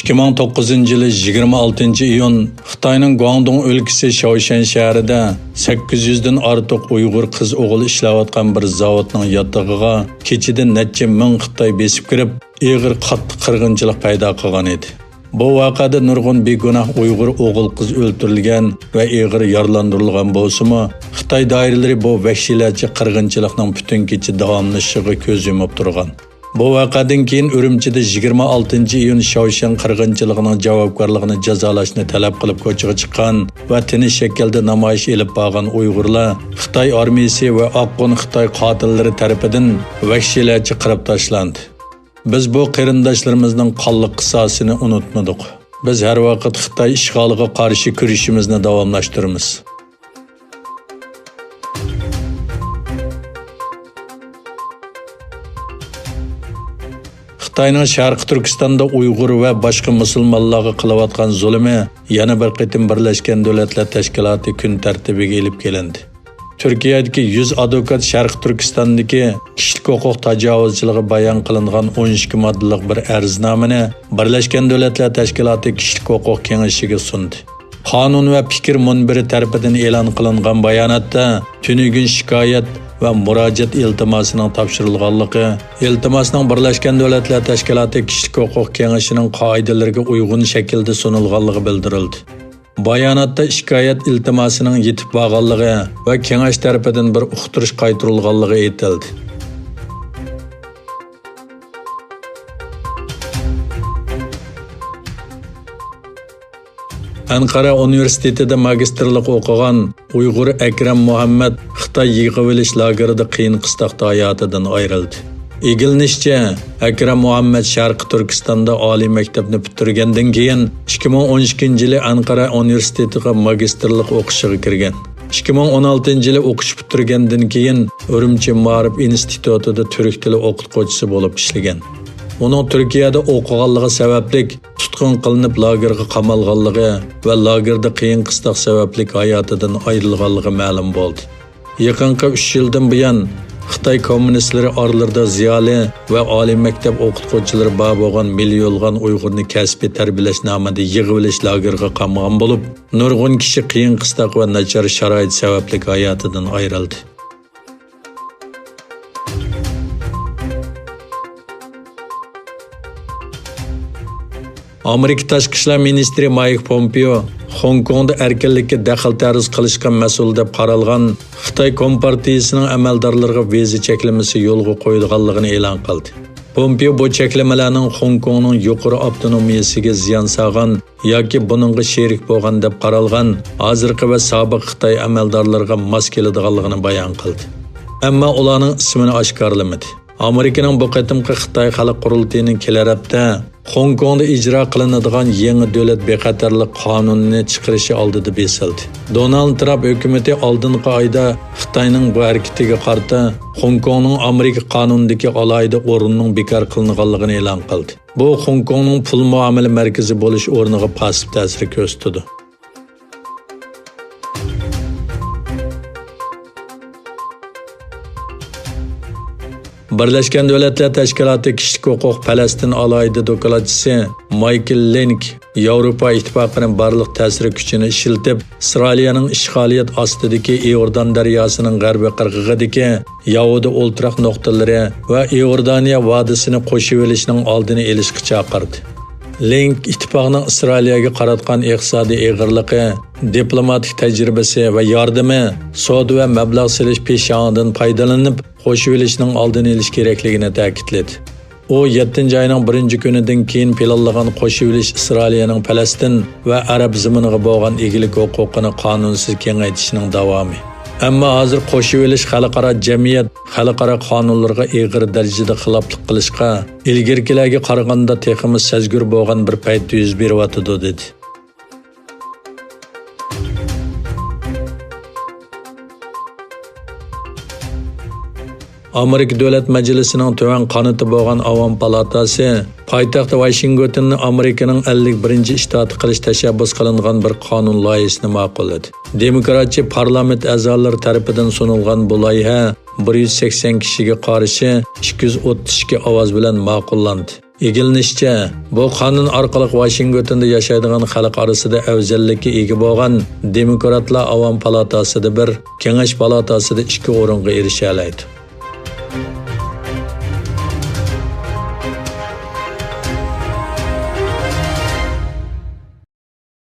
2009 yılı 26 iyun Xitayning Guangdong ülkesi Shaoshan şehrida 800 dan ortiq Uyg'ur qiz o'g'il ishlayotgan bir zavodning yotog'iga kechidan necha ming Xitoy besib kirib, ig'ir qattiq qirg'inchilik paydo qilgan edi. Bu voqeada nurg'un begunoh Uyg'ur o'g'il qiz o'ldirilgan va ig'ir yaralandirilgan bo'lsa-mu, Xitoy doiralari bu vahshiylarcha qirg'inchilikning butun kecha davomlashishiga ko'z yumib turgan. Bu vaqadan keyin Urumchida 26 iyun Shaoshan qirg'inchiligining javobgarligini jazolashni talab qilib ko'chaga chiqqan va tinish shaklda namoyish elib borgan Uyg'urlar Xitoy armiyasi va oqqon Xitoy qotillari tomonidan vahshiylarcha qirib tashlandi. Biz bu qarindoshlarimizning qonliq qisosini unutmadik. Biz har vaqt Xitoy ishg'oliga qarshi kurashimizni davomlashtiramiz. Xitoyning Sharqi Turkistonda Uyg'ur va boshqa musulmonlarga qilayotgan zulmi yana bir qitim Birlashgan Davlatlar Tashkiloti kun tartibiga elib kelindi. Turkiyadagi 100 advokat Sharqi Turkistondagi kishilik huquq tajovuzchiligi bayon qilingan 12 moddalik bir arznamani Birlashgan Davlatlar Tashkiloti kishilik huquq kengashiga sundi. Qonun va fikr munbiri tarafidan e'lon qilingan bayonotda tunugun shikoyat va murojaat iltimosining topshirilganligi, iltimosning Birlashgan Davlatlar Tashkiloti kishilik huquq kengashining qoidalariga uyg'un shaklda sunilganligi bildirildi. Bayonotda shikoyat iltimosining yetib borganligi va kengash tarafidan bir uqtirish qaytarilganligi aytildi. Ankara Universitetida magistrlik o'qigan Uyg'ur Akram Muhammad Xitoy yig'ilish lagerida qiyin qistoqda hayotidan ayrildi. Egilinishcha, Akram Muhammad Sharqi Turkistonda oliy maktabni bitirgandan keyin 2012-yili Ankara Universitetiga magistrlik o'qishiga kirgan. 2016-yili o'qish bitirgandan keyin Urumchi Ma'rif institutida turk tili o'qituvchisi bo'lib ishlagan. Onun Türkiye'de o'qiganligi sababli tutqun qilinib lagerga qamalganligi va lagerda qiyin qistoq sababli hayotidan ayrilganligi ma'lum bo'ldi. Yaqinqi 3 yildan buyon Xitoy kommunistlari oralarida ziyoli va oliy maktab o'qituvchilari bor bo'lgan millionlab Uyg'urni kasbiy tarbiyalash nomida yig'ilish lagerga qamagan bo'lib, nurg'un kishi qiyin qistoq va nachar sharoit sababli hayotidan ayrildi. Amerika Tashqi ishlar ministri Mike Pompeo Hong Kongda erkinlikka daxl ta'riz qilishga mas'ul deb qaralgan Xitoy Kompartiyasining amaldorlariga viza cheklamasi yo'lga qo'yilganligini e'lon qildi. Pompeo bu cheklamalarning Hong Kongning yuqori avtonomiyasiga ziyon solgan yoki buningga sherik bo'lgan deb qaralgan hozirgi va sobiq Xitoy amaldorlariga mos keladiganligini bayon qildi. Ammo ularning ismini oshkorlamadi. Amerikaning bu qatimqi Xitoy xalq qurultayining kelar hafta Hong Kongda ijro qilinadigan yangi davlat bexatarlik qonunini chiqarishi oldida besildi. Donald Trump hukumati oldingi oyda Xitoyning bu harakatiga qarata Hong Kongning Amerika qonunidagi alohida o'rnining bekor qilinganligini e'lon qildi. Bu Hong Kongning pul muomala markazi bo'lish o'rniga pasiv ta'sir ko'rsatdi. Birlashgan Davlatlar Tashkiloti kishilik huquq Falastin alohida dokolatchisi Michael Lenk Yevropa ittifoqining barliq ta'sir kuchini ishiltib, Isroilning ishg'oliyat ostidagi Iordan daryosining g'arbiy qirg'og'idagi Yahuda o'ltiraq nuqtalari va Iordaniya vodisini qo'shib olishning oldini olishga chaqirdi. Lenk ittifoqning Isroilga qaratgan iqtisodiy eg'irligi, diplomatik tajribasi va yordami savdo va mablag' silish peshonidan foydalanib qo'shib olishning oldini olish kerakligini ta'kidladi. U 7-oyning 1-kunidan keyin planlangan qo'shib olish Isroilning Falastin va Arab zaminiga bo'lgan egilik huquqini qonunsiz kengaytirishning davomi. Ammo hozir qo'shib olish xalqaro jamiyat xalqaro qonunlarga og'ir darajada xiloflik qilishga ilgirkilarga qaraganda teximiz sezgur bo'lgan bir payt yuz beryotdi dedi. Amerika Davlat Majlisining tuvan qanoti bo'lgan Avom palatasi poytaxt Washingtonni Amerikaning 51-shtati qilish tashabbus qilingan bir qonun loyihasini ma'qulladi. Demokratchi parlament a'zolari tomonidan sunilgan bu loyiha 180 kishiga qarshi 232 ovoz bilan ma'qullandi. Egilinishçe, bu qonun orqali Washingtonda yashaydigan xalq orasida afzallikka ega bo'lgan Demokratlar Avam palatasida bir, Kengash palatasida 2 o'ringa erisha oladi.